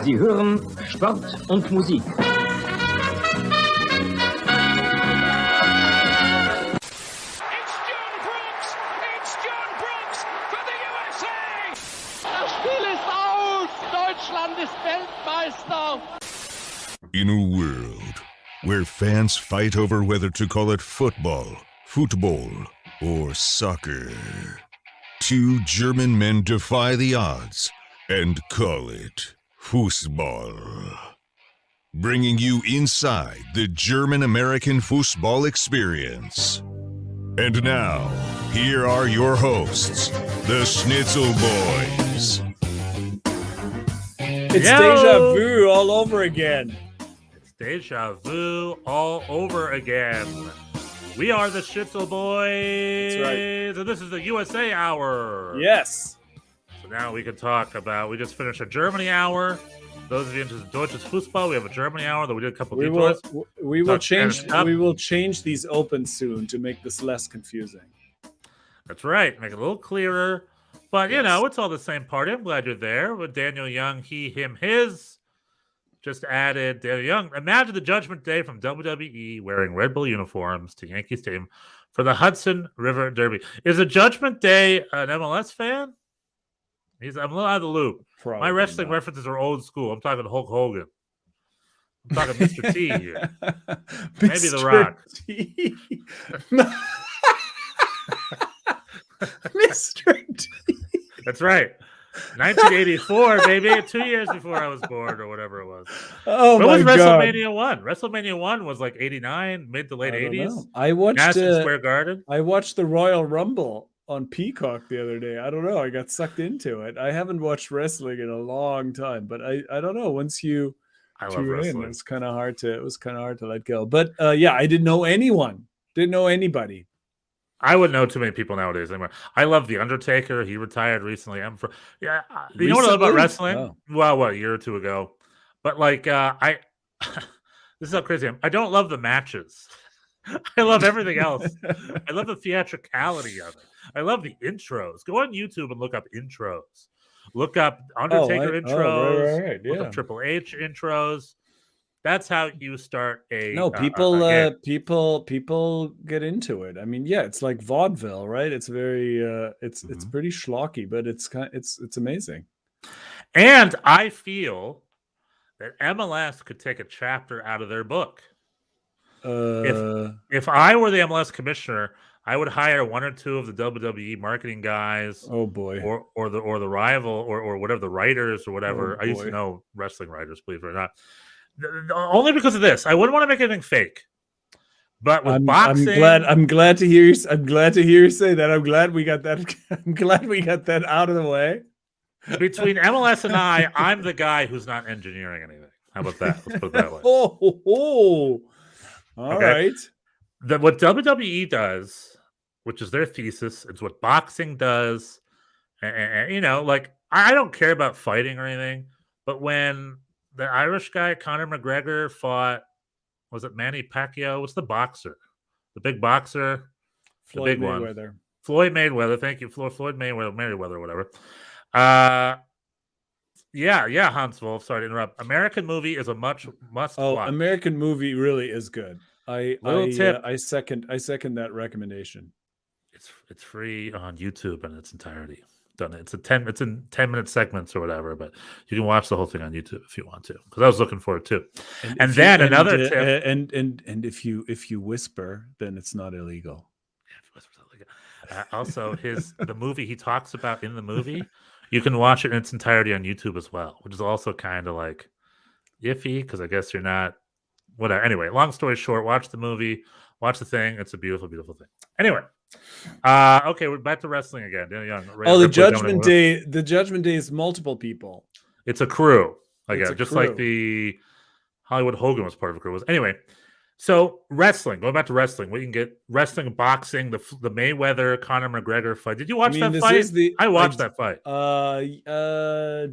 Sie hören Sport und Musik. Das Spiel ist aus! Deutschland ist Weltmeister! In a world where fans fight over whether to call it football, or soccer, two German men defy the odds and call it Fußball. Bringing you inside the German-American football experience. And now, here are your hosts, the Schnitzel Boys. It's deja vu all over again. It's deja vu all over again. We are the Schnitzel Boys. That's right. And this is the USA Hour. Yes. So now we can talk about, we just finished a Germany Hour. Those of you interested in Deutsches Fußball, we have a Germany Hour that we did a couple detours. We will change these open soon to make this less confusing. That's right. Make it a little clearer. But, you know, it's all the same party. I'm glad you're there. With Daniel Young, he, him, his. Just added Daniel Young. Imagine the Judgment Day from WWE wearing Red Bull uniforms to Yankee Stadium for the Hudson River Derby. Is a Judgment Day an MLS fan? I'm a little out of the loop. Probably My wrestling not. references are old school. I'm talking Hulk Hogan. I'm talking Mr. T here. Maybe The Rock. T. Mr. T. That's right. 1984, baby. 2 years before I was born or whatever it was. Oh, What my was God. WrestleMania 1? WrestleMania 1 was like 89, mid to late I don't 80s. know. I watched Madison Square Garden. I watched the Royal Rumble on Peacock the other day. I don't know. I got sucked into it. I haven't watched wrestling in a long time, but I don't know. Once you I love tune in, wrestling. it was kind of hard to let go. But yeah, I didn't know anyone. Didn't know anybody. I wouldn't know too many people nowadays anymore. I love The Undertaker. He retired recently. You know what I love about Recently? wrestling? Oh. Well, what, a year or two ago? But like, this is how crazy I am. I don't love the matches. I love everything else. I love the theatricality of it. I love the intros. Go on YouTube and look up intros. Look up Undertaker intros. Right. Look Yeah. up Triple H intros. That's how you start a No, a people game. people get into it. I mean, yeah, it's like vaudeville, right? It's very it's pretty schlocky, but it's amazing. And I feel that MLS could take a chapter out of their book. If I were the MLS commissioner, I would hire one or two of the WWE marketing guys, oh boy. or the rival, or whatever, the writers or whatever. Oh, I used to boy. know wrestling writers, believe it or not. Only because of this. I wouldn't want to make anything fake. But with boxing, I'm glad to hear you say that. I'm glad we got that. I'm glad we got that out of the way. between MLS and I'm the guy who's not engineering anything. How about that? Let's put it that way. All Okay. right. What WWE does, which is their thesis, it's what boxing does. And you know, like, I don't care about fighting or anything, but when the Irish guy Conor McGregor fought, was it Manny Pacquiao? What's the boxer? The big boxer? Floyd the big Mayweather. one. Floyd Mayweather. Thank you. Floyd Mayweather, whatever. Yeah, Hans Wolf. Sorry to interrupt. American movie is a must watch. American movie really is good. I second that recommendation. It's free on YouTube in its entirety. It's in 10-minute segments or whatever, but you can watch the whole thing on YouTube if you want to. Because I was looking for it too. And then another tip. And if you whisper, then it's not illegal. Also, the movie he talks about in the movie, you can watch it in its entirety on YouTube as well, which is also kind of like iffy because I guess you're not whatever. Anyway, long story short, watch the movie, watch the thing. It's a beautiful, beautiful thing. Anyway, okay, we're back to wrestling again. Daniel Young, The Judgment Day. The Judgment Day is multiple people. It's a crew, I guess, It's a just crew. like the Hollywood Hogan was part of a crew. Anyway, so wrestling. Going back to wrestling, we can get wrestling, boxing, the Mayweather Conor McGregor fight. Did you watch that fight? I watched that fight.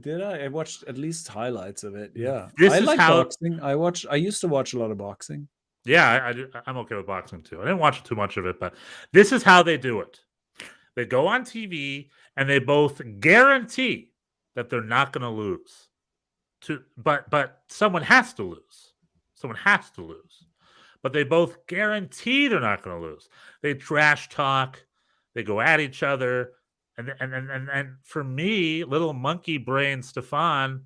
Did I? I watched at least highlights of it. Yeah, This I is like how- boxing. I used to watch a lot of boxing. Yeah, I'm okay with boxing too. I didn't watch too much of it, but this is how they do it. They go on TV and they both guarantee that they're not going to lose. but someone has to lose. Someone has to lose. But they both guarantee they're not going to lose. They trash talk, they go at each other, and for me, little monkey brain Stefan,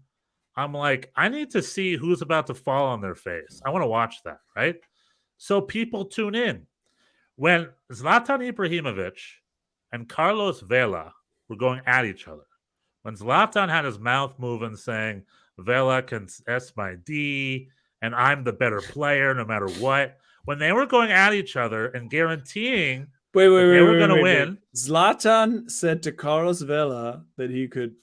I'm like, I need to see who's about to fall on their face. I want to watch that, right? So people tune in. When Zlatan Ibrahimovic and Carlos Vela were going at each other, when Zlatan had his mouth moving saying, Vela can S my D, and I'm the better player no matter what, when they were going at each other and guaranteeing they were going to win. Zlatan said to Carlos Vela that he could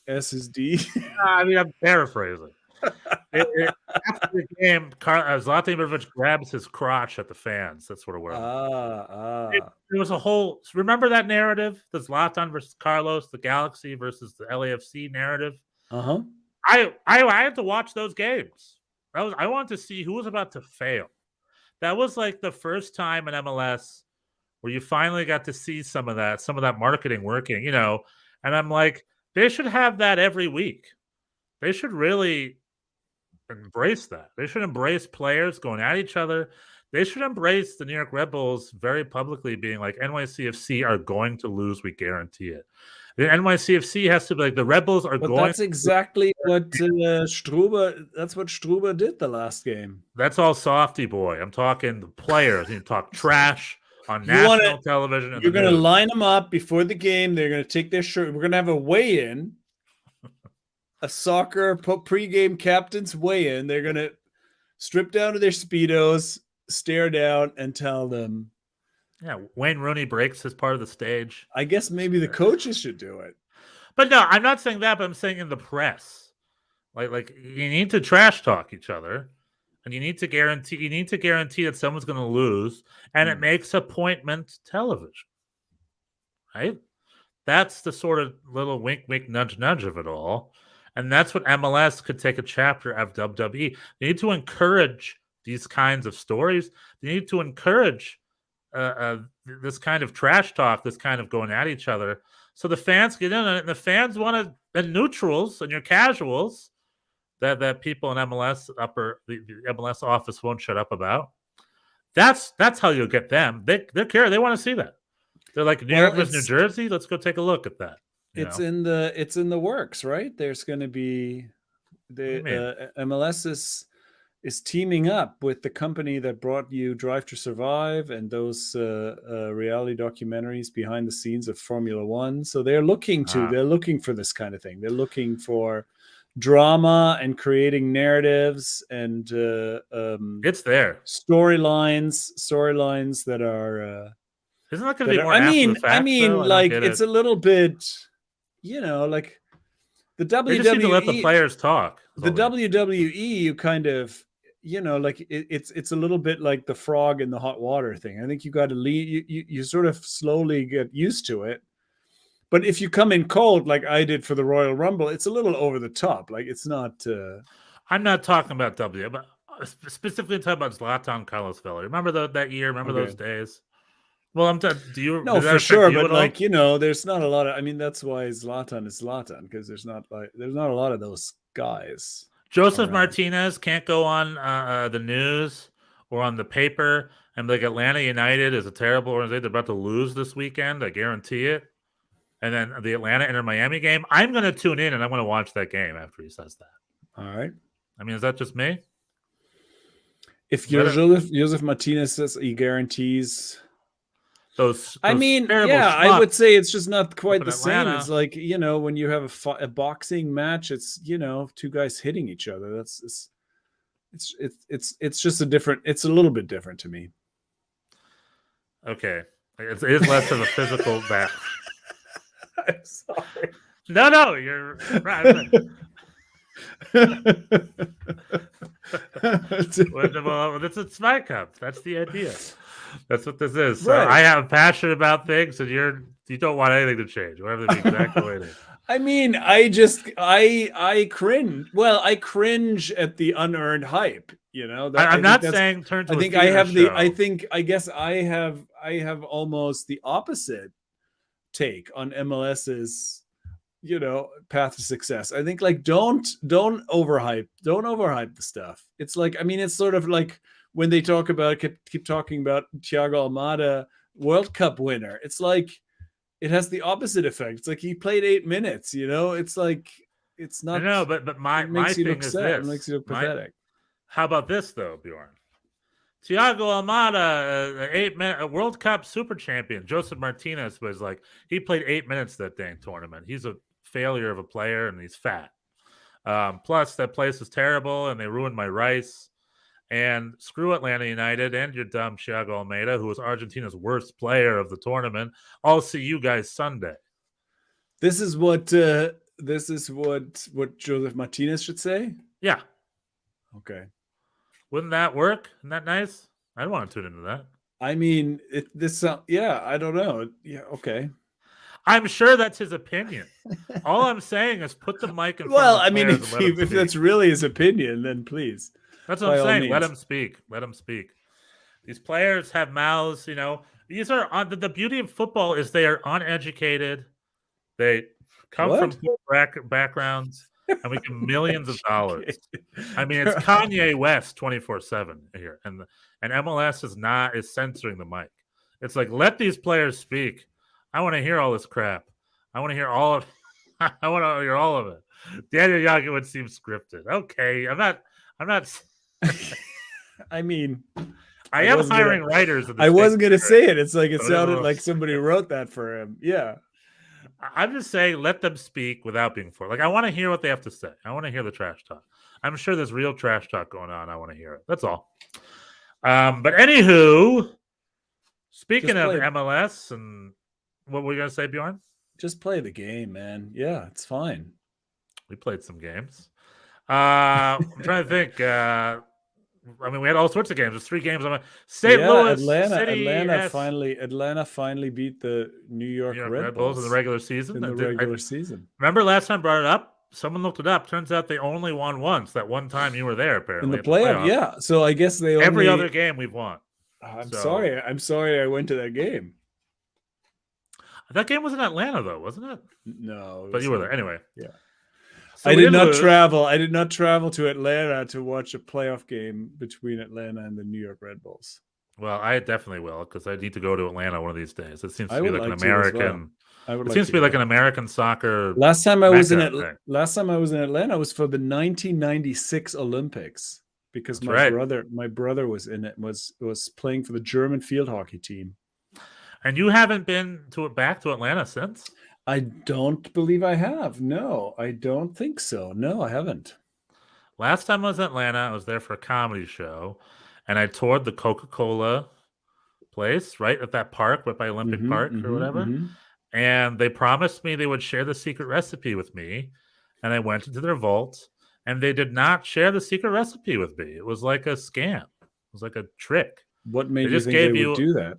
S his D. I mean, I'm paraphrasing. After the game, Zlatan Ibrahimovic grabs his crotch at the fans. That's what it was. There was a whole. Remember that narrative, the Zlatan versus Carlos, the Galaxy versus the LAFC narrative. I had to watch those games. I wanted to see who was about to fail. That was like the first time in MLS where you finally got to see some of that marketing working. You know, and I'm like, they should have that every week. They should really embrace that. They should embrace players going at each other. They should embrace the New York Red Bulls very publicly being like, NYCFC are going to lose. We guarantee it. The NYCFC has to be like, the Red Bulls are going. That's exactly what Struber. That's what Struber did the last game. That's all softy boy. I'm talking the players. You talk trash on national television. You're going to line them up before the game. They're going to take their shirt. We're going to have a weigh-in. A soccer pregame captain's weigh-in. They're going to strip down to their Speedos, stare down, and tell them. Yeah, Wayne Rooney breaks his part of the stage. I guess maybe the coaches should do it. But no, I'm not saying that, but I'm saying in the press. Like you need to trash talk each other, and you need to guarantee that someone's going to lose, and it makes appointment television. Right? That's the sort of little wink, wink, nudge, nudge of it all. And that's what MLS could take a chapter of WWE. They need to encourage these kinds of stories. They need to encourage this kind of trash talk, this kind of going at each other. So the fans get in on it, and the fans want to, and neutrals and your casuals that people in MLS the MLS office won't shut up about. That's how you'll get them. They care. They want to see that. They're like, New York versus New Jersey. Let's go take a look at that. It's in the works, right? There's going to be the MLS is teaming up with the company that brought you Drive to Survive and those reality documentaries behind the scenes of Formula One. So they're looking for this kind of thing. They're looking for drama and creating narratives and it's there storylines that are. Isn't that going to be more? I mean, like it's a little bit, like the WWE. They just need to let the players talk. The WWE, you kind of, like it's a little bit like the frog in the hot water thing. I think you got to lead. You sort of slowly get used to it. But if you come in cold, like I did for the Royal Rumble, it's a little over the top. Like it's not. I'm not talking about W, but specifically talking about Zlatan Carlos Vela. Remember that year? Remember those days? Well, do you? No, for sure, but like there's not a lot of. I mean, that's why Zlatan is Zlatan, because there's not a lot of those guys. Joseph Martinez can't go on the news or on the paper and be like, Atlanta United is a terrible organization. They're about to lose this weekend. I guarantee it. And then the Atlanta Inter Miami game. I'm going to tune in and I'm going to watch that game after he says that. All right. I mean, is that just me? If Joseph Martinez says he guarantees. Those I would say it's just not quite the same. It's like, when you have a boxing match, it's, two guys hitting each other. It's just it's a little bit different to me. Okay. It is less of a physical battle. I'm sorry. No, you're right. Well, it's a Spy Cup. That's the idea. That's what this is. So I am passionate about things, and you don't want anything to change. Whatever the exact way it is. I mean, I cringe. Well, I cringe at the unearned hype. I'm not saying turn to. I guess I have almost the opposite take on MLS's, path to success. I think like don't overhype the stuff. It's like, I mean, it's sort of like when they talk about keep talking about Thiago Almada, World Cup winner. It's like it has the opposite effect. It's like he played 8 minutes, It's like it's not. No, but my thing is this. It makes you look pathetic. How about this though, Bjorn? Thiago Almada, a World Cup super champion. Joseph Martinez was like, he played 8 minutes that dang tournament. He's a failure of a player and he's fat. Plus, that place is terrible and they ruined my rice. And screw Atlanta United and your dumb Thiago Almeida, who was Argentina's worst player of the tournament. I'll see you guys Sunday. This is what Joseph Martinez should say? Yeah. Okay. Wouldn't that work? Isn't that nice? I don't want to tune into that. I mean, I don't know. Yeah, okay. I'm sure that's his opinion. All I'm saying is put the mic in front well, of the I mean, if that's really his opinion, then please. That's what I'm saying. Let him speak. Let him speak. These players have mouths, These are the beauty of football is they are uneducated. They come from poor backgrounds. And we get millions of dollars. I mean, it's Kanye West 24/7 here, and MLS is censoring the mic. It's like, let these players speak. I want to hear all this crap. I want to hear all of. I want to hear all of it. Daniel Young would seem scripted. Okay, I'm not. I mean, I am hiring writers. I wasn't going to say it. It's like it sounded like somebody wrote that for him. Yeah. I'm just saying, let them speak without being forced. Like, I want to hear what they have to say. I want to hear the trash talk. I'm sure there's real trash talk going on. I want to hear it. That's all. But anywho, speaking of MLS, and what were you going to say, Bjorn? Just play the game, man. Yeah, it's fine. We played some games. I'm trying to think. I mean, we had all sorts of games. There's 3 games. St. Louis City. Atlanta finally beat the New York Red Bulls in the regular season. Season. Remember last time I brought it up? Someone looked it up. Turns out they only won once. That one time you were there, apparently. In the playoff, yeah. So I guess every other game we've won. I'm sorry. I'm sorry I went to that game. That game was in Atlanta, though, wasn't it? No. But you were there. Anyway. Yeah. So I did not travel to Atlanta to watch a playoff game between Atlanta and the New York Red Bulls. Well, I definitely will, because I need to go to Atlanta one of these days. It seems to be like an American. It seems to be like an American soccer. Last time I was in Atlanta was for the 1996 Olympics, because my brother was in it, was playing for the German field hockey team. And you haven't been back to Atlanta since? I don't believe I have. No, I don't think so. No, I haven't. Last time I was in Atlanta, I was there for a comedy show, and I toured the Coca-Cola place right at that park, right by Olympic Park or whatever. Mm-hmm. And they promised me they would share the secret recipe with me. And I went into their vault, and they did not share the secret recipe with me. It was like a scam. It was like a trick. What made you think they would do that?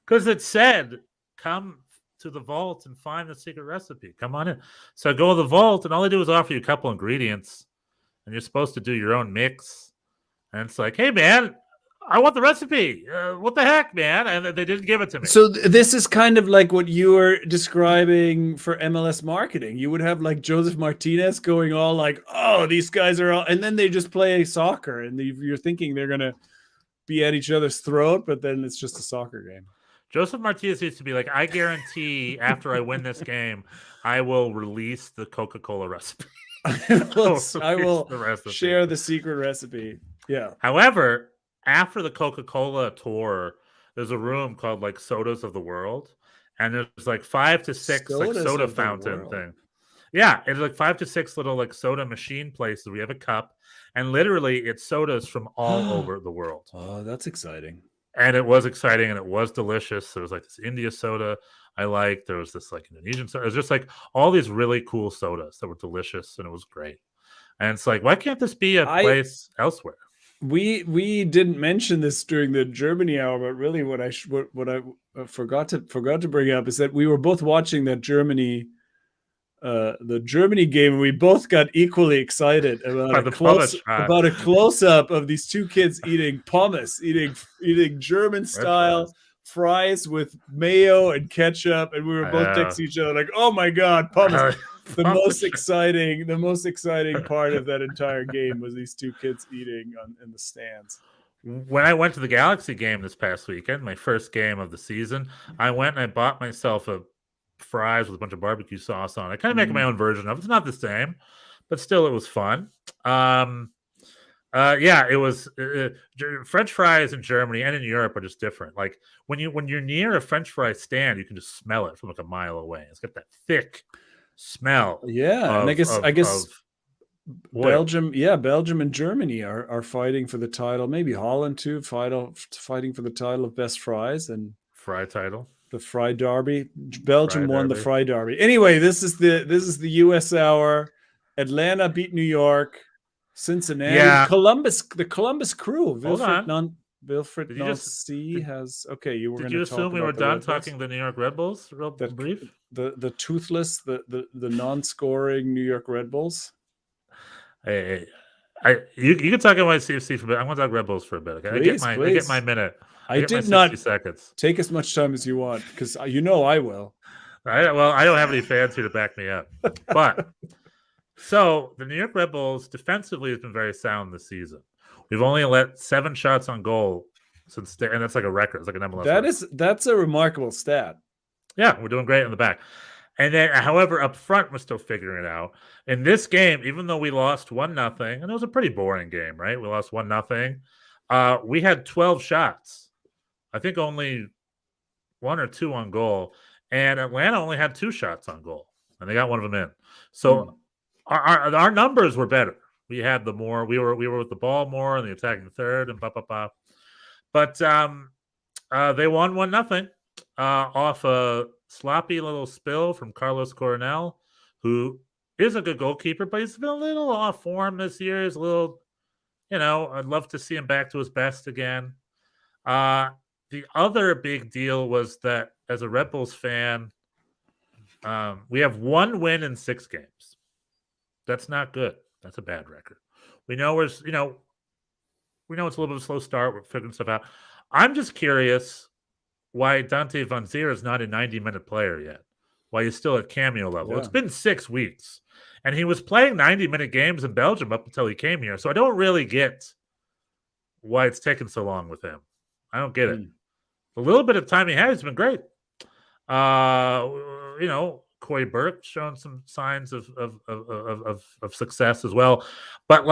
Because it said, come to the vault and find the secret recipe. Come on in. So I go to the vault, and all they do is offer you a couple ingredients, and you're supposed to do your own mix. And it's like, hey, man, I want the recipe. What the heck, man? And they didn't give it to me. So this is kind of like what you were describing for MLS marketing. You would have like Joseph Martinez going all like, oh, these guys are all, and then they just play soccer, and you're thinking they're going to be at each other's throat, but then it's just a soccer game. Joseph Martinez used to be like, I guarantee after I win this game, I will release the Coca-Cola recipe. I will share the secret recipe. Yeah. However, after the Coca-Cola tour, there's a room called like Sodas of the World. And there's like 5 to 6 like soda fountain thing. Yeah. It's like 5 to 6 little like soda machine places. We have a cup. And literally it's sodas from all over the world. Oh, that's exciting. And it was exciting and it was delicious. There was like this India soda I liked. There was this like Indonesian soda. It was just like all these really cool sodas that were delicious, and it was great. And it's like, why can't this be a place elsewhere? We didn't mention this during the Germany hour, but really what I forgot to bring up is that we were both watching that the Germany game, and we both got equally excited about a close-up of these two kids eating pommes, eating German style fries with mayo and ketchup, and we were both texting each other like, "Oh my god, pommes!" the most exciting part of that entire game was these two kids eating in the stands. When I went to the Galaxy game this past weekend, my first game of the season, I went and I bought myself a fries with a bunch of barbecue sauce on it. I kind of make my own version of it. It's not the same, but still it was fun. Yeah, it was French fries in Germany and in Europe are just different. Like when you're near a French fry stand, you can just smell it from like a mile away. It's got that thick smell. Yeah, and I guess Belgium, Belgium and Germany are fighting for the title. Maybe Holland too, fighting for the title of best fries and fry title. The Fry Derby. Belgium won the Fry Derby. Anyway, this is the U.S. hour. Atlanta beat New York. Cincinnati, the Columbus Crew. Wilfred Nancy has. Okay, you were. Did you assume we were done talking the New York Red Bulls? Real brief. The toothless, the non-scoring New York Red Bulls. Hey, you can talk about CFC for a bit. I'm going to talk Red Bulls for a bit. Okay, please, I get my minute. I did not seconds. Take as much time as you want because I will. Well, I don't have any fans here to back me up, but. So the New York Red Bulls defensively has been very sound this season. We've only let 7 shots on goal since, and that's like a record. It's like an MLS. That's a remarkable stat. Yeah, we're doing great in the back. And then, however, up front, we're still figuring it out. In this game, even though we lost 1-0, and it was a pretty boring game, right? We lost 1-0. We had 12 shots. I think only 1 or 2 on goal, and Atlanta only had 2 shots on goal, and they got one of them in. So. Our numbers were better. We had the more we were with the ball more and the attacking third and But they won 1-0 off a sloppy little spill from Carlos Coronel, who is a good goalkeeper, but he's been a little off form this year. He's a little, I'd love to see him back to his best again. The other big deal was that as a Red Bulls fan, we have 1 win in 6 games. That's not good. That's a bad record. We know it's a little bit of a slow start. We're figuring stuff out. I'm just curious why Dante Van Zier is not a 90-minute player yet. Why he's still at cameo level. Yeah. It's been 6 weeks. And he was playing 90-minute games in Belgium up until he came here. So I don't really get why it's taken so long with him. I don't get it. The little bit of time he had has been great. Coy Burke shown some signs of success as well. But,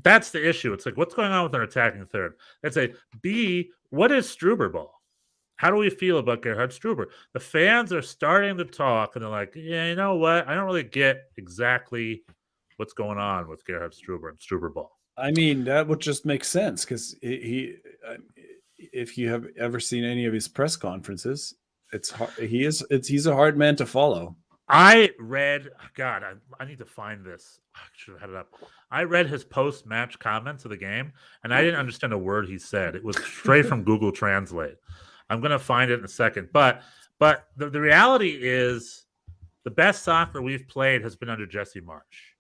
that's the issue. It's like, what's going on with our attacking third? That's a B, what is Struber ball? How do we feel about Gerhard Struber? The fans are starting to talk, and they're like, yeah, you know what? I don't really get exactly what's going on with Gerhard Struber and Struber ball. I mean, that would just make sense because if you have ever seen any of his press conferences, it's hard. He's a hard man to follow. I read, God, I need to find this. I should have had it up. I read his post-match comments of the game, and I didn't understand a word he said. It was straight from Google Translate. I'm going to find it in a second. But the reality is the best soccer we've played has been under Jesse Marsch.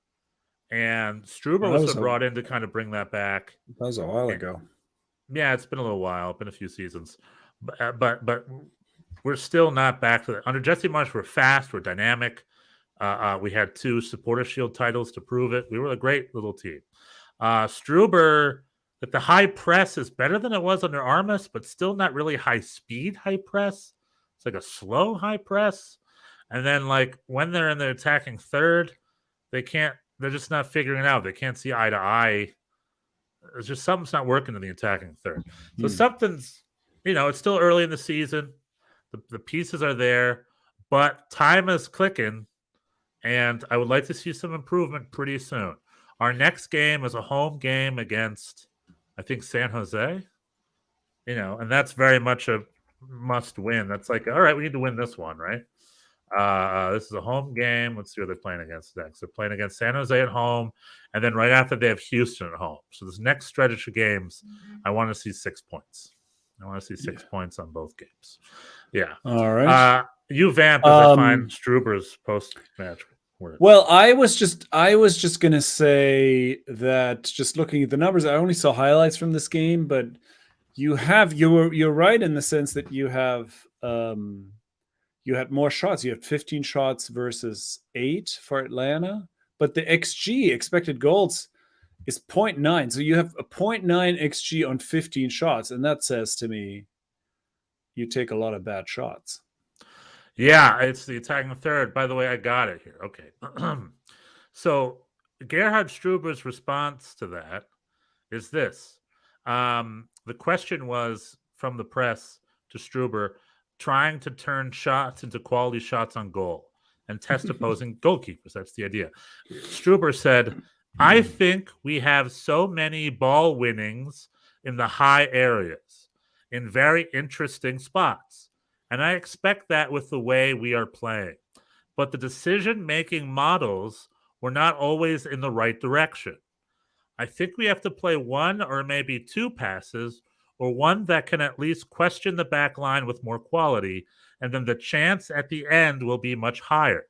And Struber was brought in to kind of bring that back. That was a while ago. Yeah, it's been a little while. It's been a few seasons. But we're still not back to that. Under Jesse Marsch, we're fast, we're dynamic. We had 2 Supporter Shield titles to prove it. We were a great little team. Struber, that the high press is better than it was under Armas, but still not really high-speed high press. It's like a slow high press. And then, when they're in the attacking third, they're just not figuring it out. They can't see eye to eye. There's just something's not working in the attacking third. So something's, it's still early in the season. The pieces are there, but time is clicking, and I would like to see some improvement pretty soon. Our next game is a home game against, I think, San Jose, and that's very much a must win. That's like, all right, we need to win this one, right? This is a home game. Let's see what they're playing against next. They're playing against San Jose at home, and then right after they have Houston at home. So this next stretch of games, I want to see 6 points. I want to see 6 points on both games. Yeah. All right. You vamp as I find Struber's post-match word. Well, I was just gonna say that just looking at the numbers, I only saw highlights from this game, but you're right in the sense that you have you had more shots. You had 15 shots versus 8 for Atlanta, but the XG, expected goals, is 0.9. So you have a 0.9 XG on 15 shots, and that says to me you take a lot of bad shots. Yeah, it's the attacking third. By the way, I got it here. Okay. So Gerhard Struber's response to that is this. The question was from the press to Struber, trying to turn shots into quality shots on goal and test opposing goalkeepers. That's the idea. Struber said, I think we have so many ball winnings in the high areas, in very interesting spots. And I expect that with the way we are playing. But the decision-making models were not always in the right direction. I think we have to play one or maybe two passes, or one that can at least question the back line with more quality, and then the chance at the end will be much higher.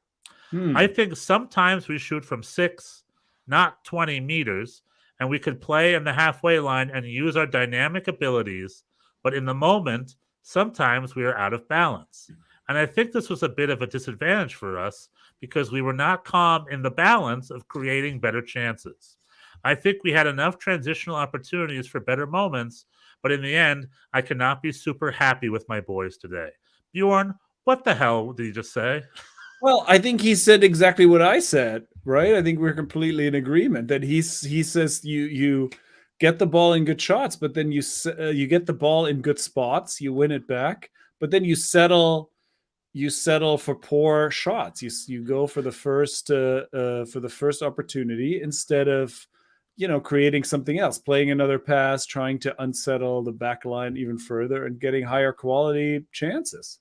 I think sometimes we shoot from 6, not 20 meters, and we could play in the halfway line and use our dynamic abilities, but in the moment, sometimes we are out of balance. And I think this was a bit of a disadvantage for us because we were not calm in the balance of creating better chances. I think we had enough transitional opportunities for better moments, but in the end, I cannot be super happy with my boys today. Bjorn, what the hell did you just say? Well, I think he said exactly what I said, right? I think we're completely in agreement that he says you get the ball in good shots, but then you get the ball in good spots, you win it back, but then you settle for poor shots. You go for the first opportunity instead of creating something else, playing another pass, trying to unsettle the back line even further and getting higher quality chances.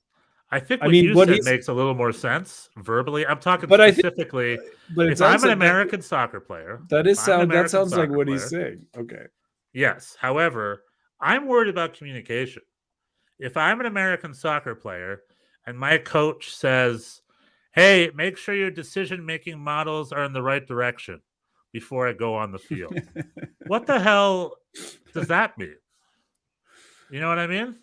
I think what you said makes a little more sense verbally. I'm talking specifically, if I'm an American soccer player. That sounds like what he's saying. Okay. Yes. However, I'm worried about communication. If I'm an American soccer player and my coach says, hey, make sure your decision-making models are in the right direction before I go on the field. What the hell does that mean? You know what I mean?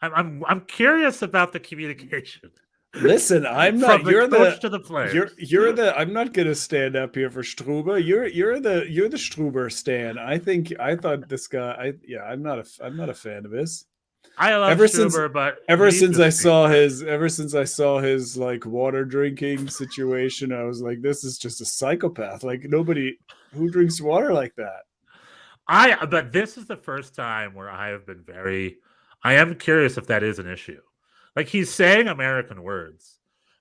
I'm curious about the communication. Listen, I'm not. From the coach to the players. You're the. I'm not going to stand up here for Struber. You're the Struber stan. I thought this guy. I'm not a fan of his. I love Struber, but ever since I saw his like water drinking situation, I was like, this is just a psychopath. Like nobody who drinks water like that. But this is the first time where I have been I am curious if that is an issue. Like he's saying American words,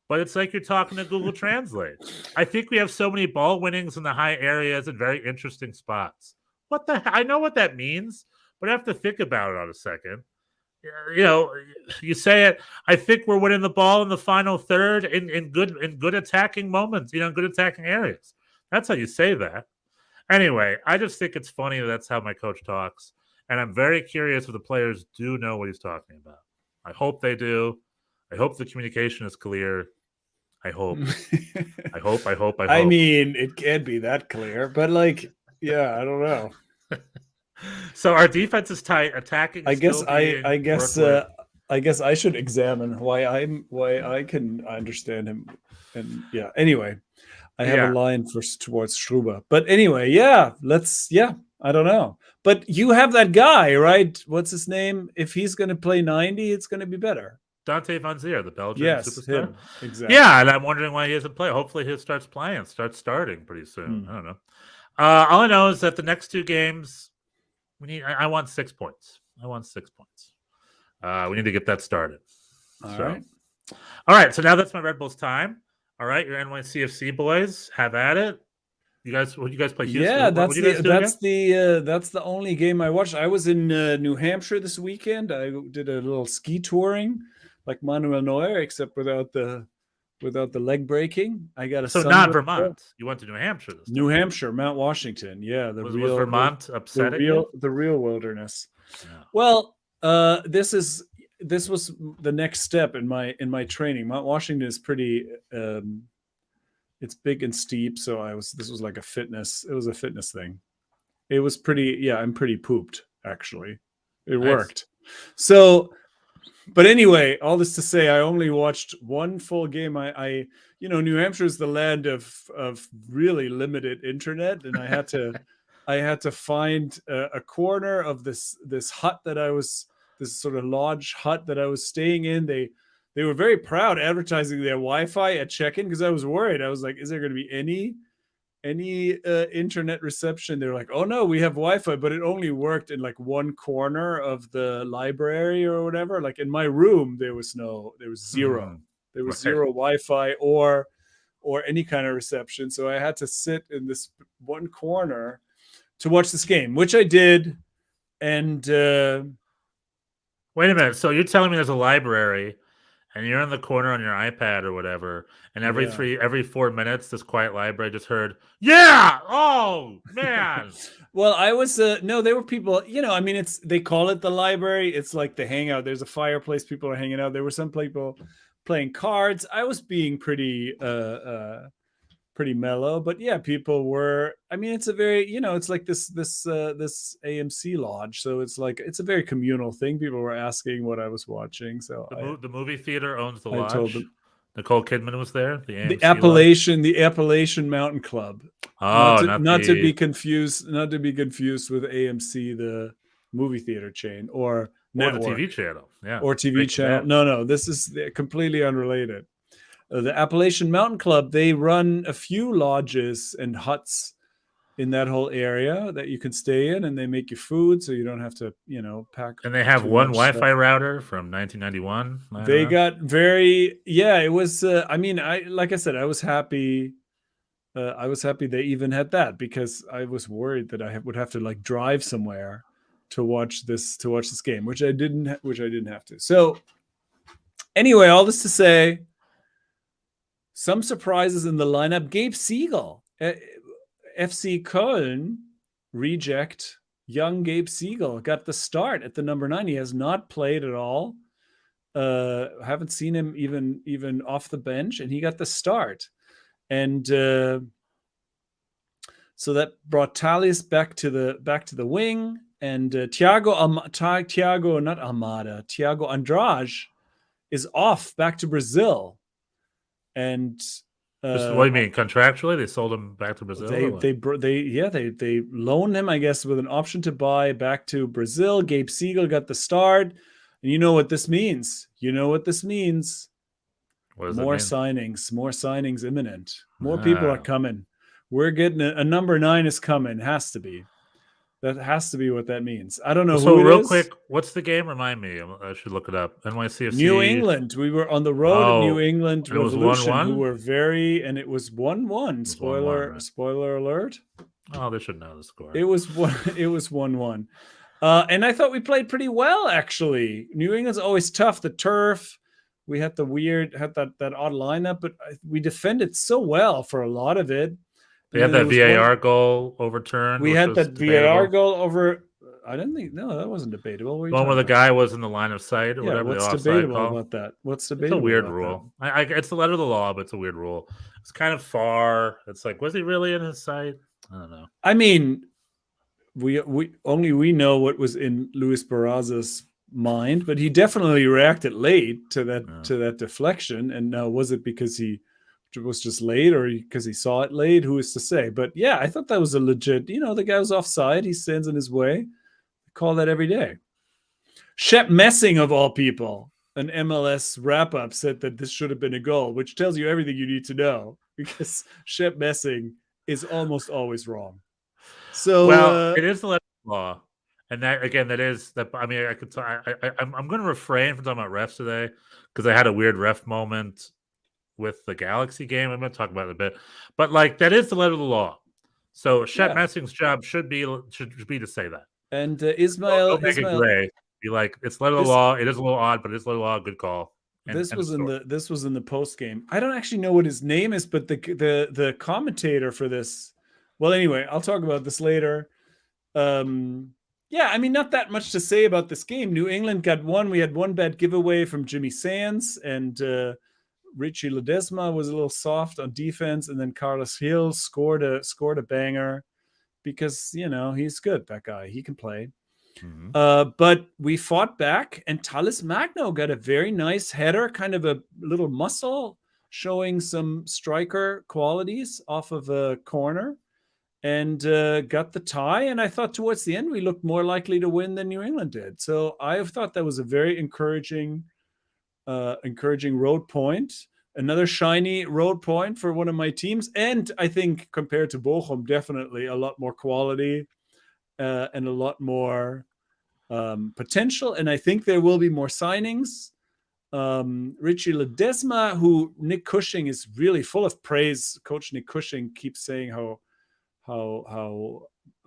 but it's like you're talking to Google Translate. I think we have so many ball winnings in the high areas and very interesting spots. What the hell? I know what that means, but I have to think about it on a second. You say it. I think we're winning the ball in the final third in good attacking moments, in good attacking areas. That's how you say that. Anyway, I just think it's funny that's how my coach talks. And I'm very curious if the players do know what he's talking about. I hope they do. I hope the communication is clear. I hope. I hope. I mean, it can't be that clear, but I don't know. So our defense is tight. Attacking. I guess I should examine why I can understand him. And anyway, I have a line towards Struber. But anyway, I don't know. But you have that guy, right? What's his name? If he's going to play 90, it's going to be better. Dante Van Zier, the Belgian superstar. Him. Exactly. Yeah, and I'm wondering why he hasn't played. Hopefully he starts starting pretty soon. I don't know. All I know is that the next two games, I want 6 points. We need to get that started. All right. So now that's my Red Bulls time. All right, your NYCFC boys, have at it. You guys play Houston? Yeah, that's the only game I watched. I was in New Hampshire this weekend. I did a little ski touring, like Manuel Neuer, except without the leg breaking. I got a not Vermont. You went to New Hampshire this time. New Hampshire, Mount Washington. Yeah, was Vermont upsetting you? The real wilderness. Yeah. Well, this was the next step in my training. Mount Washington is pretty. It's big and steep, so this was like a fitness. It was a fitness thing. It was pretty. Yeah, I'm pretty pooped actually. It worked. So But anyway, all this to say, I only watched one full game. I New Hampshire is the land of really limited internet, and I had to find a corner of this hut that this sort of lodge hut that I was staying in. They were very proud advertising their Wi-Fi at check-in because I was worried. I was like, is there going to be any internet reception? They're like, oh no, we have Wi-Fi, but it only worked in like one corner of the library or whatever. Like in my room, there was zero. There was zero Wi-Fi or any kind of reception. So I had to sit in this one corner to watch this game, which I did. And wait a minute. So you're telling me there's a library and you're in the corner on your iPad or whatever, and every 4 minutes, this quiet library just heard, yeah, oh man. Well, I was no, there were people. I mean, they call it the library. It's like the hangout. There's a fireplace. People are hanging out. There were some people playing cards. I was being pretty mellow, but yeah, people were. I mean, it's a very it's like this AMC lodge, so it's a very communal thing. People were asking what I was watching, so the movie theater owns the I lodge. told them. Nicole Kidman was there. The Appalachian Mountain Club. Oh, not to be confused with AMC, the movie theater chain, or network, the TV channel. Yeah, or TV channel. No, this is completely unrelated. The Appalachian Mountain Club, they run a few lodges and huts in that whole area that you can stay in, and they make you food so you don't have to, pack. And they have one Wi-Fi router from 1991. They got it was, like I said, I was happy. I was happy they even had that, because I was worried that I would have to like drive somewhere to watch this game, which I didn't have to. So anyway, all this to say, some surprises in the lineup. Gabe Siegel, FC Köln reject. Young Gabe Siegel got the start at the number 9. He has not played at all. Haven't seen him even off the bench, and he got the start. And so that brought Thales back to the wing, and Thiago Andrade is off back to Brazil. And what do you mean, contractually they sold him back to Brazil? They loaned him, I guess, with an option to buy back to Brazil. Gabe Siegel got the start, and you know what this means. What does more signings imminent. More people are coming. We're getting a number 9 is coming. Has to be. That has to be what that means. I don't know. So real quick, what's the game? Remind me. I should look it up. NYCFC. New England. We were on the road in New England. Revolution, 1-1? who were and it was 1-1. Spoiler alert. Oh, they should know the score. It was 1-1. And I thought we played pretty well, actually. New England's always tough. The turf. We had that odd lineup, but we defended so well for a lot of it. They had that VAR goal overturned. We had that VAR goal over. I didn't think. No, that wasn't debatable. One where the guy was in the line of sight or whatever. What's debatable about that? What's debatable? It's a weird rule. It's the letter of the law, but it's a weird rule. It's kind of far. It's like, was he really in his sight? I don't know. I mean, we know what was in Luis Barraza's mind, but he definitely reacted late to that deflection. And now, was it because he was just late, or because he saw it late? Who is to say? But yeah, I thought that was a legit. The guy was offside. He stands in his way. Call that every day. Shep Messing, of all people, an MLS wrap-up, said that this should have been a goal, which tells you everything you need to know, because Shep Messing is almost always wrong. So it is the letter of the law. And that, again, that is that. I mean, I'm going to refrain from talking about refs today, because I had a weird ref moment with the Galaxy game. I'm going to talk about it a bit, but like, that is the letter of the law. So Shep Messing's job should be to say that. And Ismail Gray, be like, it's letter of the law. It is a little odd, but it's letter of the law. Good call. This was in the post game. I don't actually know what his name is, but the commentator for this. Well, anyway, I'll talk about this later. Yeah, I mean, not that much to say about this game. New England got one. We had one bad giveaway from Jimmy Sands, and Richie Ledesma was a little soft on defense, and then Carlos Hill scored a banger, because he's good. That guy, he can play. But we fought back, and Thales Magno got a very nice header, kind of a little muscle, showing some striker qualities off of a corner, and got the tie. And I thought towards the end we looked more likely to win than New England did. So I thought that was a very encouraging road point. Another shiny road point for one of my teams. And I think compared to Bochum, definitely a lot more quality and a lot more potential. And I think there will be more signings. Richie Ledesma, who Nick Cushing is really full of praise. Coach Nick Cushing keeps saying how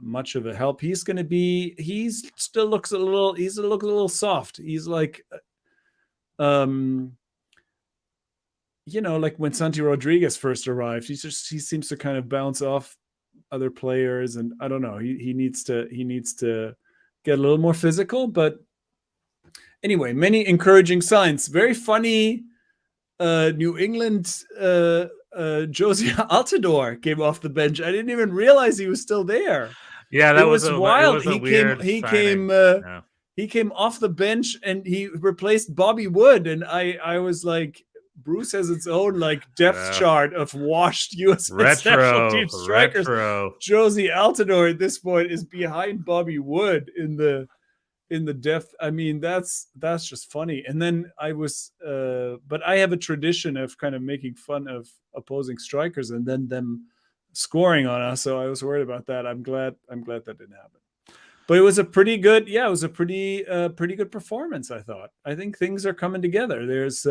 much of a help he's going to be. He still looks a little soft. He's like, like when Santi Rodriguez first arrived, he seems to kind of bounce off other players, and I don't know. He needs to get a little more physical. But anyway, many encouraging signs. Very funny. New England Josie Altidore came off the bench. I didn't even realize he was still there. Yeah, that was wild. He came off the bench and he replaced Bobby Wood, and I was like, Bruce has its own like depth chart of washed U.S. national team strikers. Josie Altidore at this point is behind Bobby Wood in the depth. I mean, that's just funny. And then but I have a tradition of kind of making fun of opposing strikers and then them scoring on us. So I was worried about that. I'm glad that didn't happen. But it was a pretty good, pretty good performance, I thought. I think things are coming together. There's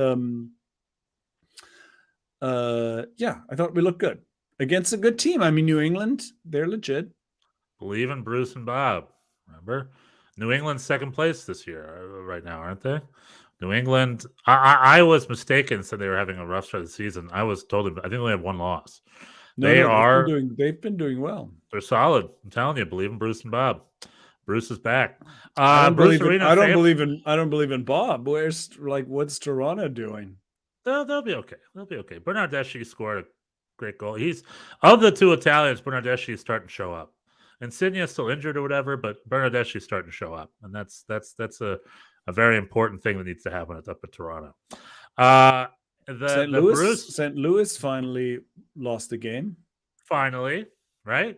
I thought we looked good against a good team. I mean, New England, they're legit. Believe in Bruce and Bob. Remember? New England's second place this year right now, aren't they? New England, I was mistaken, said they were having a rough start of the season. I was told I think they have one loss. They've been doing well. They're solid. I'm telling you, believe in Bruce and Bob. Bruce is back. I don't believe in Bob. What's Toronto doing? They'll be okay. Bernardeschi scored a great goal. He's of the two Italians, Bernardeschi is starting to show up. Insigne is still injured or whatever, but Bernardeschi is starting to show up, and that's a very important thing that needs to happen up at Toronto. St. Louis finally lost the game. Finally, right?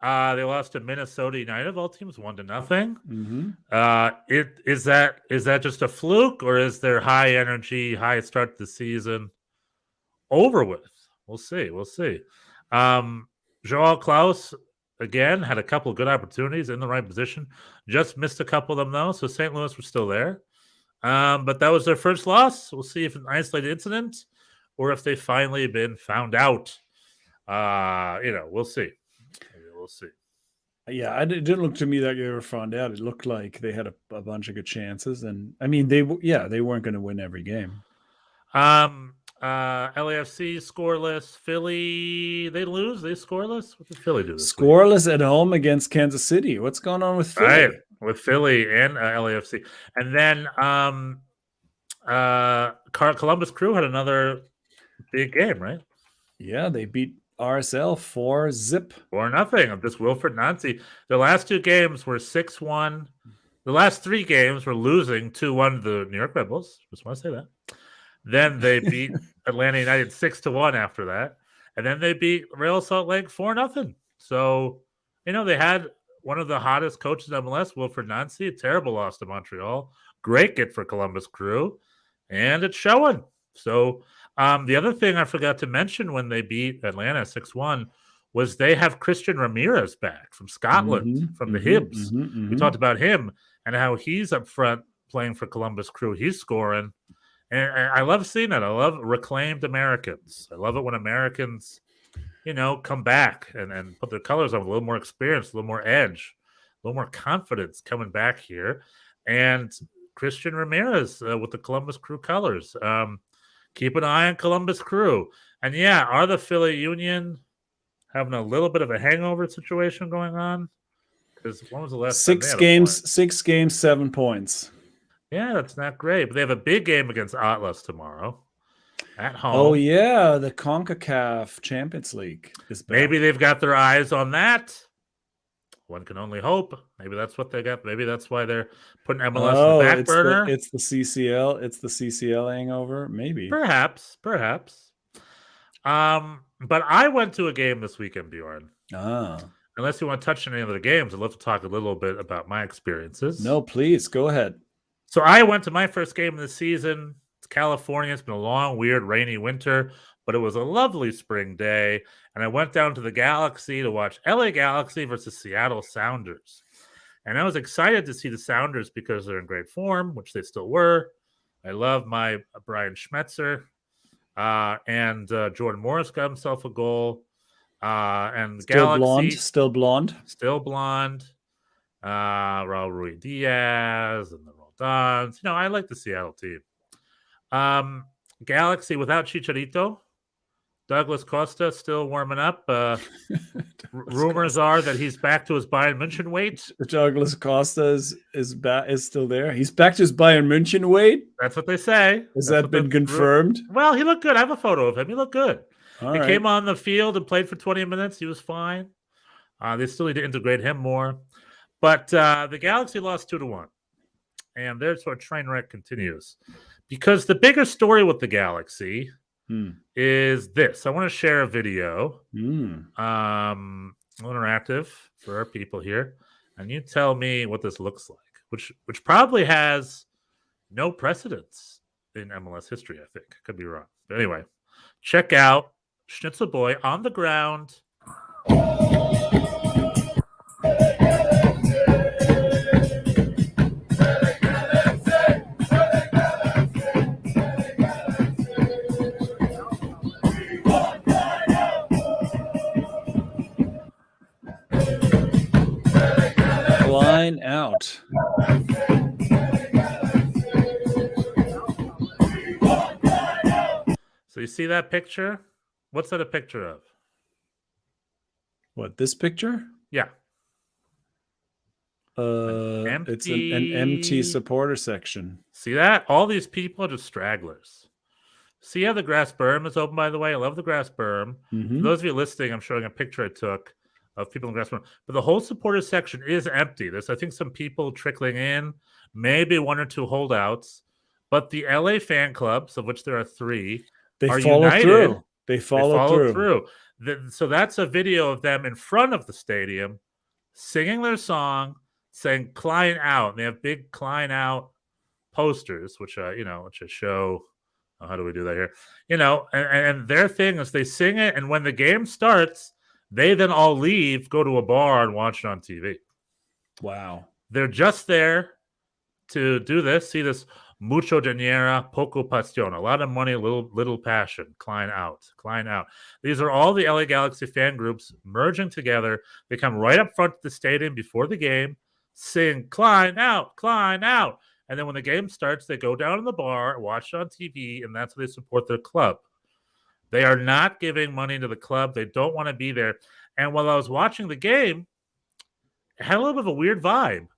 They lost to Minnesota United of all teams, 1-0. Mm-hmm. Is that just a fluke, or is their high energy, high start to the season over with? We'll see. Joao Klaus again had a couple of good opportunities in the right position, just missed a couple of them though. So St. Louis were still there, but that was their first loss. We'll see if an isolated incident or if they finally been found out. We'll see. Yeah, it didn't look to me like they were found out. It looked like they had a bunch of good chances, and I mean they weren't going to win every game. LAFC scoreless. Philly, they lose. They scoreless. What did Philly do this scoreless week? At home against Kansas City. What's going on with Philly? Right, with Philly and LAFC, and then Columbus Crew had another big game, right? Yeah, they beat RSL 4-0. 4-0 of just Wilfred Nancy. The last two games were 6-1. The last three games were losing 2-1 to the New York Red Bulls. Just want to say that. Then they beat Atlanta United 6-1 after that. And then they beat Real Salt Lake 4-0. So, they had one of the hottest coaches in MLS, Wilfred Nancy, a terrible loss to Montreal. Great get for Columbus Crew. And it's showing. So, the other thing I forgot to mention when they beat Atlanta 6-1 was they have Christian Ramirez back from Scotland, from the Hibs. We talked about him and how he's up front playing for Columbus Crew. He's scoring. And I love seeing that. I love reclaimed Americans. I love it when Americans, come back and put their colors on with a little more experience, a little more edge, a little more confidence coming back here. And Christian Ramirez with the Columbus Crew colors. Keep an eye on Columbus Crew. And yeah, are the Philly Union having a little bit of a hangover situation going on? Because when was the last 6 games, 7 points. Yeah, that's not great. But they have a big game against Atlas tomorrow at home. Oh, yeah. The CONCACAF Champions League is back. Maybe they've got their eyes on that. One can only hope. Maybe that's what they got. Maybe that's why they're putting MLS in the back burner. It's the CCL. It's the CCL hangover. Maybe. Perhaps. But I went to a game this weekend, Bjorn. Unless you want to touch on any of the games, I'd love to talk a little bit about my experiences. No, please go ahead. So I went to my first game of the season. It's California. It's been a long, weird, rainy winter, but it was a lovely spring day. And I went down to the Galaxy to watch LA Galaxy versus Seattle Sounders. And I was excited to see the Sounders because they're in great form, which they still were. I love my Brian Schmetzer. And Jordan Morris got himself a goal. And the Galaxy still blonde. Raul Ruiz Diaz and the Roldans. I like the Seattle team. Galaxy without Chicharito. Douglas Costa still warming up. Rumors are that he's back to his Bayern München weight. Douglas Costa is still there. He's back to his Bayern München weight. That's what they say. Has that been confirmed? Well, he looked good. I have a photo of him. He looked good. All he right. came on the field and played for 20 minutes. He was fine. They still need to integrate him more. But the Galaxy lost 2-1. And their sort of train wreck continues. Because the bigger story with the Galaxy is this. I want to share a video. Interactive for our people here. And you tell me what this looks like. Which probably has no precedence in MLS history, I think. Could be wrong. But anyway, check out Schnitzel Boy on the ground. Klein out. So you see that picture? What's that a picture of? What, this picture? Yeah. It's an empty supporter section. See that? All these people are just stragglers. See how the grass berm is open, by the way? I love the grass berm. For those of you listening, I'm showing a picture I took of people in the grass berm. But the whole supporter section is empty. There's, I think, some people trickling in, maybe one or two holdouts. But the LA fan clubs, of which there are 3, are united. They follow through. So that's a video of them in front of the stadium singing their song, saying Klein out. And they have big Klein out posters, which I show. How do we do that here? And their thing is they sing it, and when the game starts, they then all leave, go to a bar, and watch it on TV. Wow. They're just there to do this. See this mucho dinero, poco pasión. A lot of money, little passion. Klein out. These are all the LA Galaxy fan groups merging together. They come right up front of the stadium before the game, sing Klein out. And then when the game starts, they go down in the bar, watch it on TV, and that's how they support their club. They are not giving money to the club. They don't want to be there. And while I was watching the game, it had a little bit of a weird vibe.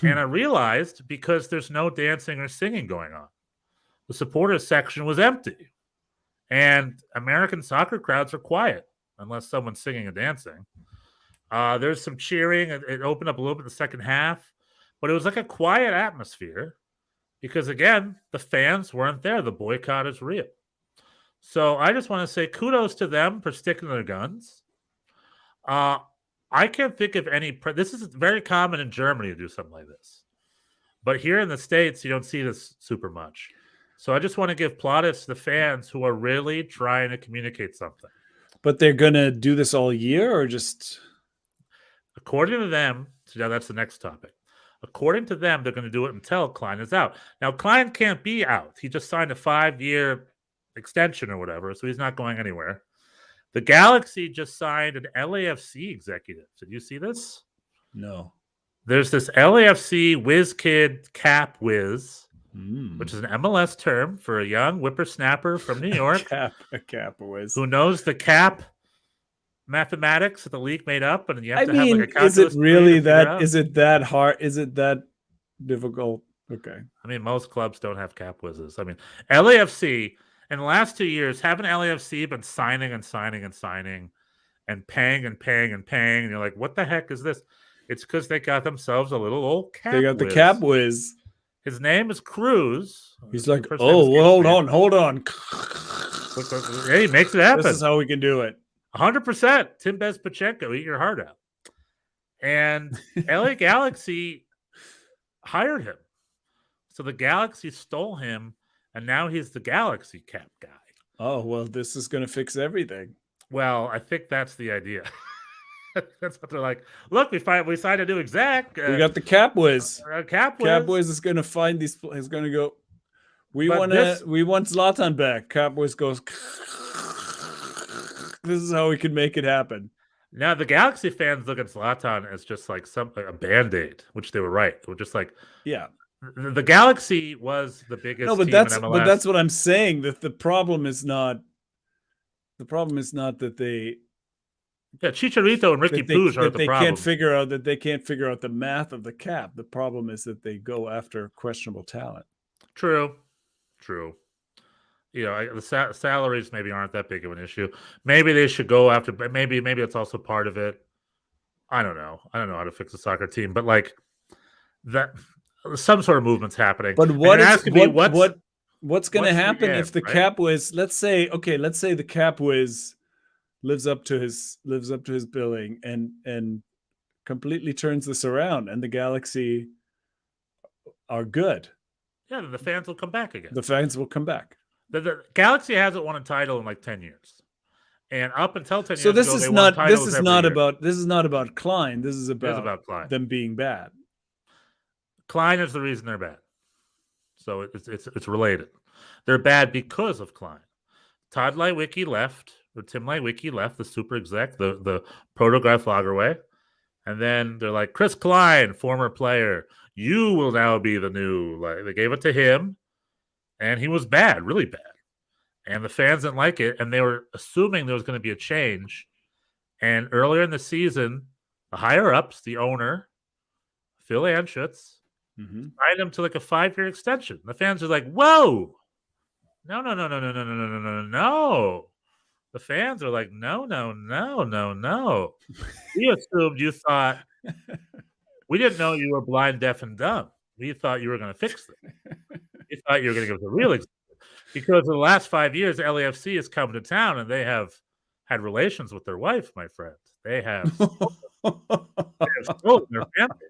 And I realized because there's no dancing or singing going on. The supporters section was empty. And American soccer crowds are quiet unless someone's singing and dancing. There's some cheering. It opened up a little bit in the second half. But it was like a quiet atmosphere because, again, the fans weren't there. The boycott is real. So I just want to say kudos to them for sticking to their guns. I can't think of any. This is very common in Germany to do something like this. But here in the States, you don't see this super much. So I just want to give plaudits to the fans who are really trying to communicate something. But they're going to do this all year or just? According to them, so now that's the next topic. According to them, they're going to do it until Klein is out. Now, Klein can't be out. He just signed a 5-year extension or whatever, so he's not going anywhere. The Galaxy just signed an LAFC executive. Did you see this? No. There's this LAFC whiz kid cap whiz, which is an MLS term for a young whippersnapper from New York. a cap whiz. Who knows the cap mathematics that the league made up, and you have to have like a calculus. Is it really that? Is it that hard? Is it that difficult? Okay. I mean, most clubs don't have cap whizzes. I mean, LAFC in the last 2 years, haven't LAFC been signing and paying? And you're like, what the heck is this? It's because they got themselves a little old cap. They got the whiz. cap whiz. His name is Cruz. He's His like, first name oh, escapes well, me. hold on. Hey, he makes it happen. This is how we can do it. 100%. Tim Bezpachenko, eat your heart out. And LA Galaxy hired him. So the Galaxy stole him, and now he's the Galaxy cap guy. Oh, well, this is going to fix everything. Well, I think that's the idea. That's what they're like. Look, we signed a new exec. We got the cap whiz. Cap whiz. Cap whiz is going to find these. He's going to go. We But want Zlatan back. Cap whiz goes. This is how we can make it happen. Now the Galaxy fans look at Zlatan as just like a Band-Aid, which they were right. They were just like, Yeah. The Galaxy was the biggest. No, but team that's in MLS. but that's what I'm saying. That the problem is not. The problem is not that they. Yeah, Chicharito and Ricky Puig are the problem. Can't figure out the math of the cap. The problem is that they go after questionable talent. True. You know, the salaries maybe aren't that big of an issue. Maybe they should go after. Maybe that's also part of it. I don't know. I don't know how to fix a soccer team, but like that, some sort of movement's happening. But what's going to happen if the cap whiz? Let's say the cap whiz lives up to his billing and completely turns this around, and the Galaxy are good. Yeah, then the fans will come back again. The fans will come back. The Galaxy hasn't won a title in like 10 years, and up until 10 years so this ago, is they not won this is not year. about this is not about Klein. This is It is about Klein. them being bad. Klein is the reason they're bad. So it's related. They're bad because of Klein. Tim Leiweke left, the super exec, the Protograph Lagerway. And then they're like, Chris Klein, former player, you will now be the new. Like, they gave it to him, and he was bad, really bad. And the fans didn't like it, and they were assuming there was going to be a change. And earlier in the season, the higher-ups, the owner, Phil Anschutz, signed him to like a 5-year extension. The fans are like, whoa! No. The fans are like, no. We assumed you thought, we didn't know you were blind, deaf, and dumb. We thought you were going to fix it. We thought you were going to give us a real example. Because in the last 5 years, LAFC has come to town and they have had relations with their wife, my friend. They have stolen their family.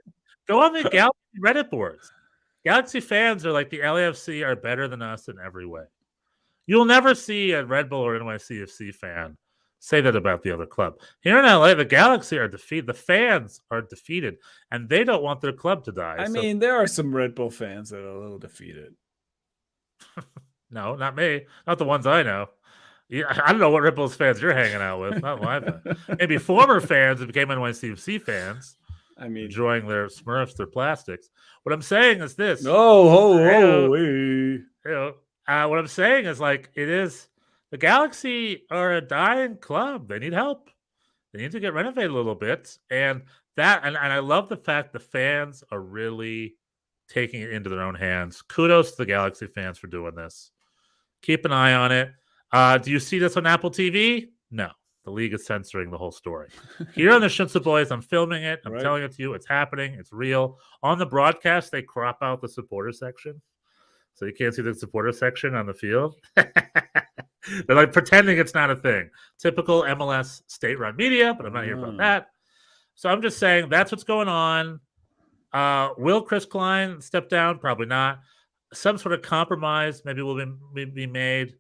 Go on the Galaxy Reddit boards. Galaxy fans are like, the LAFC are better than us in every way. You'll never see a Red Bull or NYCFC fan say that about the other club. Here in LA, the Galaxy are defeated. The fans are defeated, and they don't want their club to die. I mean, there are some Red Bull fans that are a little defeated. No, not me. Not the ones I know. Yeah, I don't know what Red Bulls fans you're hanging out with. Not my fans. Maybe former fans who became NYCFC fans. I mean, enjoying their Smurfs, their plastics. What I'm saying is this. What I'm saying is, like, it is, the Galaxy are a dying club. They need help. They need to get renovated a little bit. And I love the fact the fans are really taking it into their own hands. Kudos to the Galaxy fans for doing this. Keep an eye on it. Do you see this on Apple TV? No. The league is censoring the whole story. Here on the Schnitzel Boys, I'm filming it. I'm telling it to you. It's happening. It's real. On the broadcast, they crop out the supporter section. So you can't see the supporter section on the field. They're like pretending it's not a thing. Typical MLS state-run media, but I'm not here about that. So I'm just saying that's what's going on. Will Chris Klein step down? Probably not. Some sort of compromise maybe will be made.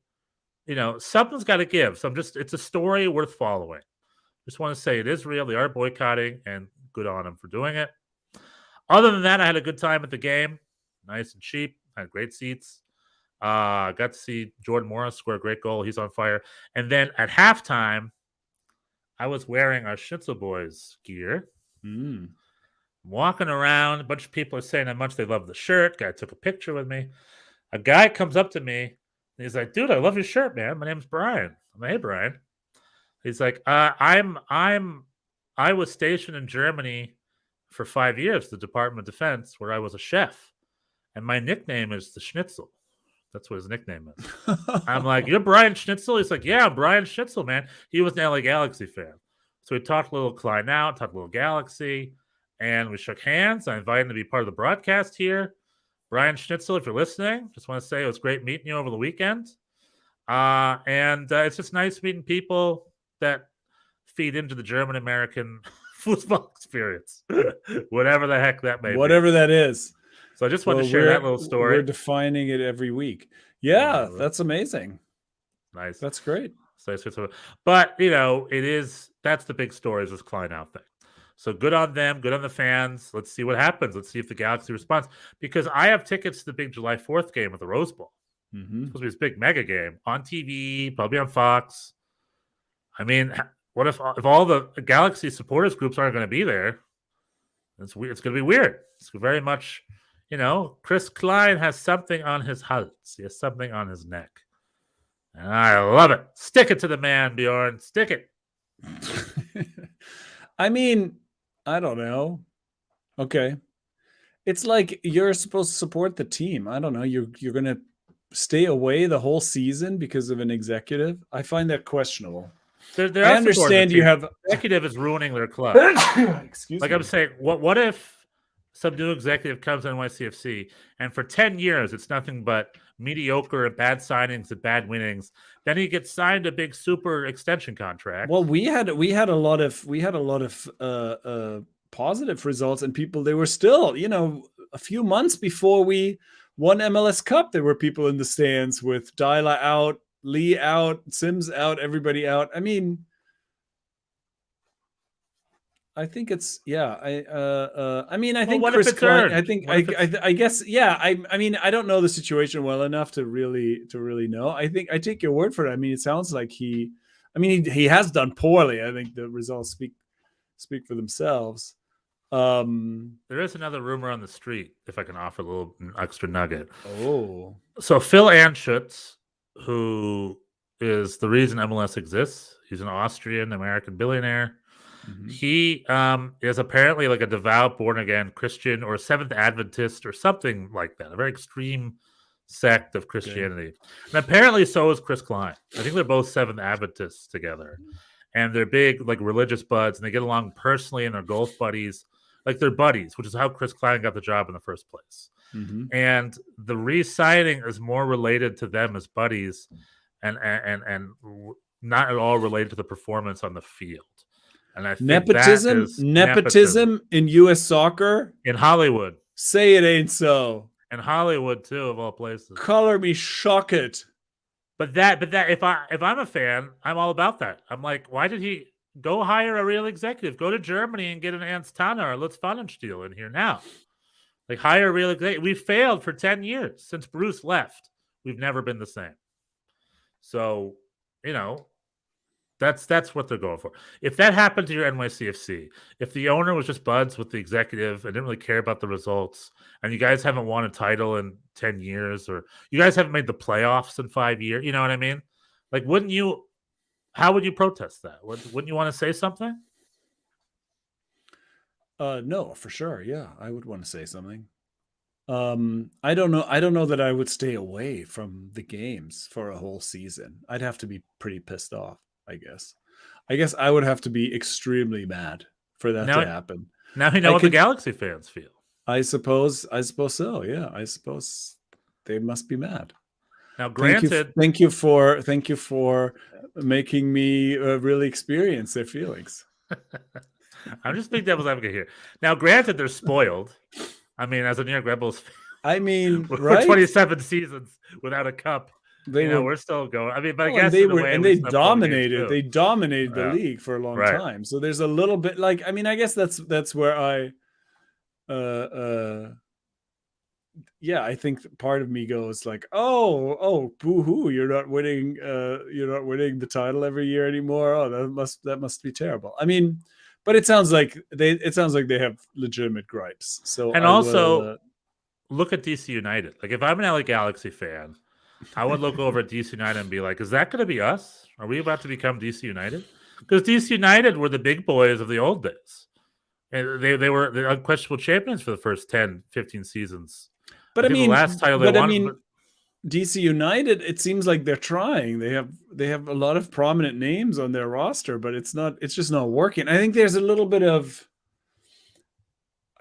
You know, something's got to give. So it's a story worth following. Just want to say it is real. They are boycotting, and good on them for doing it. Other than that, I had a good time at the game. Nice and cheap. Had great seats. Got to see Jordan Morris score a great goal. He's on fire. And then at halftime, I was wearing our Schnitzel Boys gear. Walking around. A bunch of people are saying how much they love the shirt. Guy took a picture with me. A guy comes up to me. And he's like, dude, I love your shirt, man. My name's Brian. I'm like, hey, Brian. He's like, I was stationed in Germany for 5 years, the Department of Defense, where I was a chef. And my nickname is the Schnitzel. That's what his nickname is. I'm like, you're Brian Schnitzel? He's like, yeah, I'm Brian Schnitzel, man. He was an LA Galaxy fan. So we talked a little Klein out, talked a little Galaxy. and we shook hands. I invited him to be part of the broadcast here. Brian Schnitzel, if you're listening, just want to say it was great meeting you over the weekend. And it's just nice meeting people that feed into the German-American football experience, whatever the heck that may be. Whatever that is. So I just wanted to share that little story. We're defining it every week. Yeah, that's amazing. Nice. That's great. But, that's the big story is this Klein outfit. So good on them, good on the fans. Let's see what happens. Let's see if the Galaxy responds. Because I have tickets to the big July 4th game at the Rose Bowl. Mm-hmm. It's supposed to be this big mega game on TV, probably on Fox. I mean, what if all the Galaxy supporters groups aren't going to be there? It's going to be weird. It's very much, Chris Klein has something on his hals. He has something on his neck. And I love it. Stick it to the man, Bjorn. Stick it. I mean, I don't know. Okay. It's like you're supposed to support the team. I don't know. You're going to stay away the whole season because of an executive. I find that questionable. I understand you have executive is ruining their club. Excuse me. I'm saying, what if some new executive comes to NYCFC and for 10 years it's nothing but mediocre and bad signings and bad winnings? Then he gets signed a big super extension contract. Well, we had a lot of positive results, and people, they were still, a few months before we won MLS Cup, there were people in the stands with Dyla out, Lee out, Sims out, everybody out. I mean, I think it's I think Chris Klein, I guess I mean I don't know the situation well enough to really know. I take your word for it. I mean, it sounds like he has done poorly. I think the results speak for themselves. There is another rumor on the street, if I can offer a little extra nugget. Oh. So Phil Anschutz, who is the reason MLS exists, he's an Austrian-American billionaire. Mm-hmm. He is apparently like a devout, born-again Christian or Seventh Adventist or something like that, a very extreme sect of Christianity. Okay. And apparently so is Chris Klein. I think they're both Seventh Adventists together. And they're big, like, religious buds, and they get along personally, and they're golf buddies. Like, they're buddies, which is how Chris Klein got the job in the first place. Mm-hmm. And the re-signing is more related to them as buddies and not at all related to the performance on the field. And I think nepotism in U.S. soccer, in Hollywood. Say it ain't so. In Hollywood too, of all places. Color me shocked. But that if I'm a fan, I'm all about that. I'm like, why did he go hire a real executive? Go to Germany and get an Ernst Tanner or Lutz Pfannenstiel in here now. Like, hire a real executive. We failed for 10 years since Bruce left. We've never been the same. So, that's what they're going for. If that happened to your NYCFC, if the owner was just buds with the executive and didn't really care about the results, and you guys haven't won a title in 10 years, or you guys haven't made the playoffs in 5 years, you know what I mean? Like, how would you protest that? Wouldn't you want to say something? No, for sure. Yeah, I would want to say something. I don't know that I would stay away from the games for a whole season. I'd have to be pretty pissed off, I guess. I would have to be extremely mad for that to happen. Now you know what the Galaxy fans feel. I suppose so. Yeah, I suppose they must be mad. Now, granted, thank you for making me really experience their feelings. I'm just being devil's advocate here. Now, granted, they're spoiled. I mean, as a New York Rebels fan, I mean, we're 27 seasons without a cup. We're still going. I mean, but I guess they dominated. They dominated the league for a long time. So there's a little bit like, I mean, I guess that's where I think part of me goes like, oh, boo-hoo, you're not winning the title every year anymore. Oh, that must be terrible. I mean, but it sounds like they have legitimate gripes. So look at DC United. Like, if I'm an LA Galaxy fan, I would look over at DC United and be like, is that going to be us? Are we about to become DC United? Because DC United were the big boys of the old days. And they were the unquestionable champions for the first 10, 15 seasons. But the last title they won. DC United, it seems like they're trying. They have a lot of prominent names on their roster, but it's just not working. I think there's a little bit of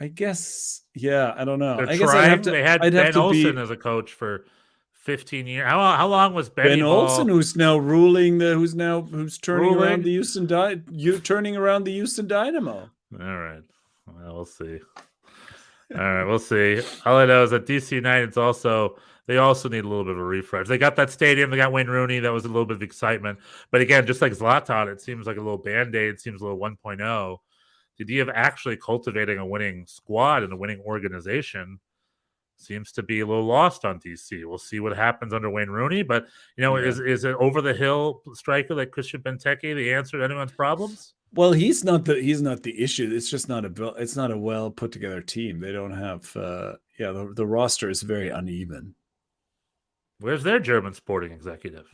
I guess, yeah, I don't know. They're I guess I'd have trying. to. They had I'd have Ben to Olsen be as a coach for 15 years. How long was Benny Ben Olsen, Ball who's now ruling the, who's turning around ruling? the turning around the Houston Dynamo. All right. Well, we'll see. All right, we'll see. All I know is that DC United's they also need a little bit of a refresh. They got that stadium, they got Wayne Rooney, that was a little bit of excitement. But again, just like Zlatan, it seems like a little band-aid, it seems a little 1.0. The idea of actually cultivating a winning squad and a winning organization seems to be a little lost on DC. We'll see what happens under Wayne Rooney, but is an over the hill striker like Christian Benteke the answer to anyone's problems? Well, he's not the issue. It's just not a well put together team. They don't have the roster is very uneven. Where's their German sporting executive?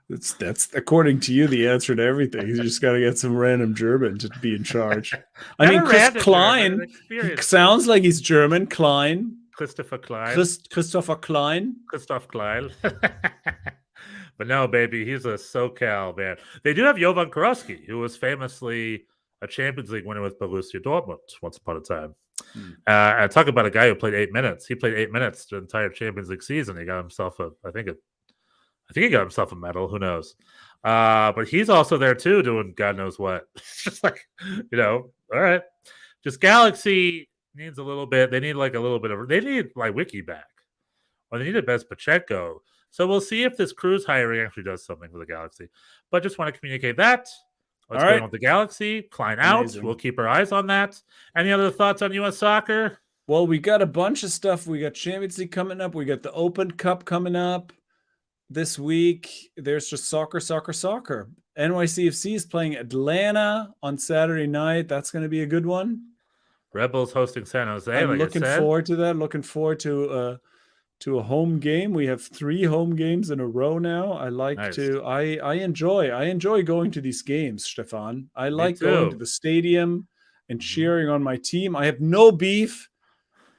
That's according to you the answer to everything. You just got to get some random German to be in charge. I mean, Klein. He sounds like he's German. Klein. Christopher Klein. Christopher Klein. Christoph Klein. But no, baby, he's a SoCal man. They do have Jovan Karowski, who was famously a Champions League winner with Borussia Dortmund once upon a time. And talk about a guy who played 8 minutes. He played 8 minits the entire Champions League season. He got himself I think he got himself a medal. Who knows? But he's also there too, doing God knows what. It's just like, all right. Just Galaxy needs a little bit. They need like a little bit of. They need like Wiki back, or they need a best Pacheco. So we'll see if this Cruz hiring actually does something for the Galaxy. But just want to communicate that. What's going on with the Galaxy? Klein out. Amazing. We'll keep our eyes on that. Any other thoughts on U.S. soccer? Well, we got a bunch of stuff. We got Champions League coming up. We got the Open Cup coming up this week. There's just soccer. NYCFC is playing Atlanta on Saturday night. That's going to be a good one. Rebels hosting San Jose. I'm looking forward to that. Looking forward to a home game. We have 3 home games in a row now. I enjoy going to these games, Stefan. I like going to the stadium and cheering on my team. I have no beef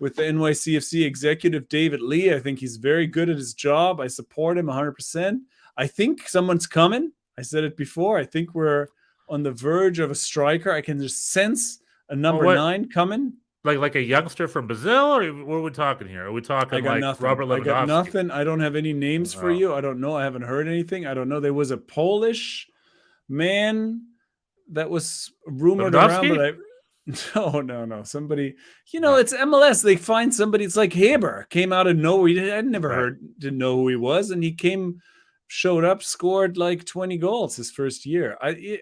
with the NYCFC executive, David Lee. I think he's very good at his job. I support him 100%. I think someone's coming. I said it before. I think we're on the verge of a striker. I can just sense a number 9 coming. Like a youngster from Brazil, or what are we talking here? Are we talking like nothing. Robert Lewandowski? I got nothing. I don't have any names for you. I don't know. I haven't heard anything. I don't know. There was a Polish man that was rumored around, but no. Somebody, it's MLS. They find somebody. It's like Haber came out of nowhere. I never didn't know who he was, and he showed up, scored like 20 goals his first year. I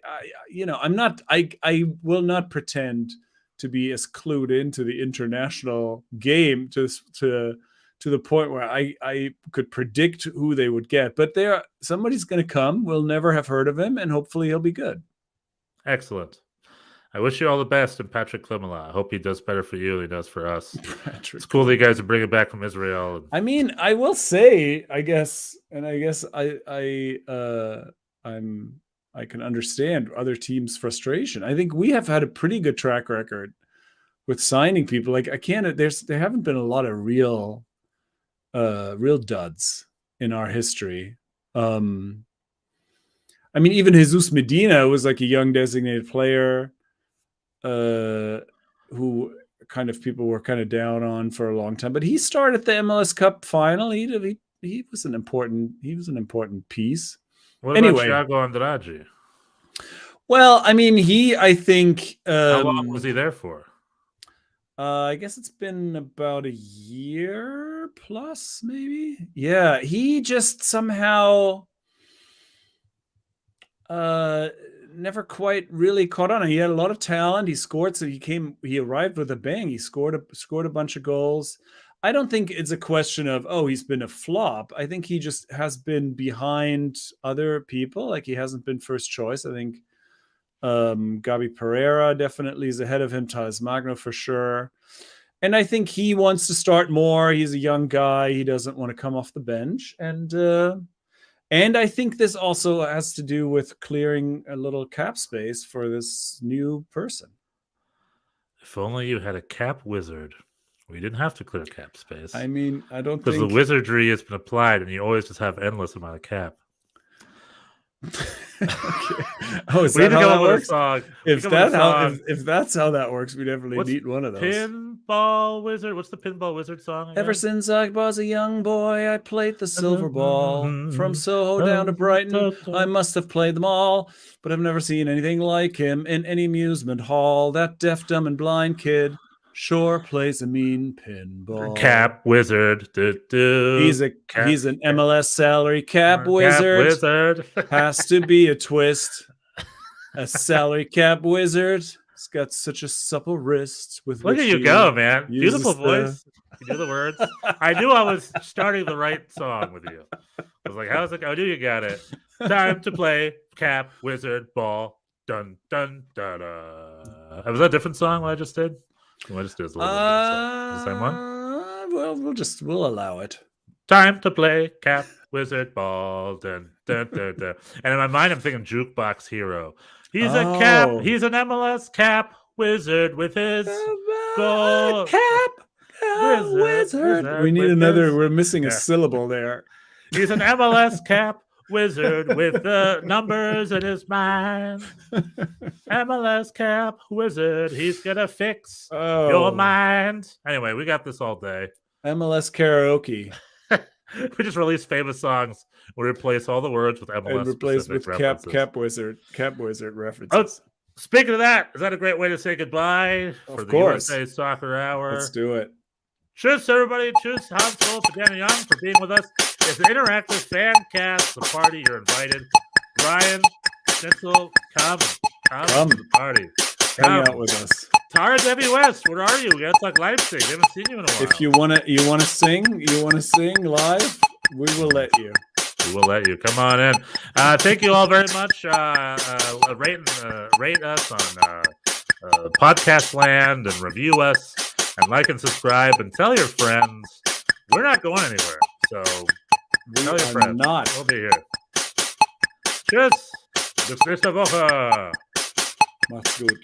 will not pretend to be as clued into the international game to the point where I could predict who they would get. But somebody's going to come. We'll never have heard of him, and hopefully he'll be good. Excellent. I wish you all the best, and Patrick Klimala. I hope he does better for you than he does for us. It's cool that you guys are bringing back from Israel. I mean, I will say, I can understand other teams' frustration. I think we have had a pretty good track record with signing people. Like there haven't been a lot of real duds in our history. I mean, even Jesus Medina was like a young designated player who kind of people were kind of down on for a long time, but he started the MLS Cup final. He was an important piece. What about Thiago Andrade? Well, I mean, I think how long was he there for? I guess it's been about a year plus, maybe. Yeah, he just somehow never quite really caught on. He had a lot of talent. He scored, so he arrived with a bang. He scored a bunch of goals. I don't think it's a question of, he's been a flop. I think he just has been behind other people. Like, he hasn't been first choice. I think Gabi Pereira definitely is ahead of him. Thales Magno for sure. And I think he wants to start more. He's a young guy. He doesn't want to come off the bench. And I think this also has to do with clearing a little cap space for this new person. If only you had a cap wizard. We didn't have to clear cap space. I mean, I don't think... Because the wizardry has been applied, and you always just have endless amount of cap. Okay. Oh, is We need that to how come that up with a works? song. If Come up with that a how song. if that's how that works, we definitely What's need one of those. Pinball Wizard. What's the Pinball Wizard song again? Ever since I was a young boy, I played the silver ball. From Soho down to Brighton, I must have played them all. But I've never seen anything like him in any amusement hall. That deaf, dumb, and blind kid sure plays a mean pinball. Cap Wizard. He's an MLS salary cap wizard. Cap Wizard. Has to be a twist. A salary cap wizard. He's got such a supple wrist with Look which at you he go, man. uses Beautiful voice. You do the words. I knew I was starting the right song with you. I was like, how's it? I knew you got it. Time to play Cap Wizard Ball. Dun dun da da. Was that a different song? What I just did? What I just did is a little bit different. The same one. Well, we'll allow it. Time to play Cap Wizard Ball. Dun dun dun dun. And in my mind, I'm thinking Jukebox Hero. He's a cap. He's an MLS cap wizard with his goal. Cap wizard. We need another. We're missing a syllable there. He's an MLS cap wizard with the numbers in his mind. MLS cap wizard. He's gonna fix your mind. Anyway, we got this all day. MLS karaoke. We just release famous songs. We replace all the words with MLS and replace with cap wizard references. Oh, speaking of that, is that a great way to say goodbye for the USA Soccer Hour? Let's do it. Cheers, everybody. Cheers, Hans Cole, for Danny Young, for being with us. It's an interactive fan cast. The party, you're invited. Brian, Schnitzel, come to the party. Hang out with us. Tara Debbie West, where are you? We gotta talk Leipzig. We haven't seen you in a while. If you wanna sing live, we will let you. We will let you. Come on in. Thank you all very much. Rate us on Podcast Land and review us and like and subscribe and tell your friends. We're not going anywhere, so tell your friends. We'll be here. Tschüss. Bis nächste Woche. Macht's gut.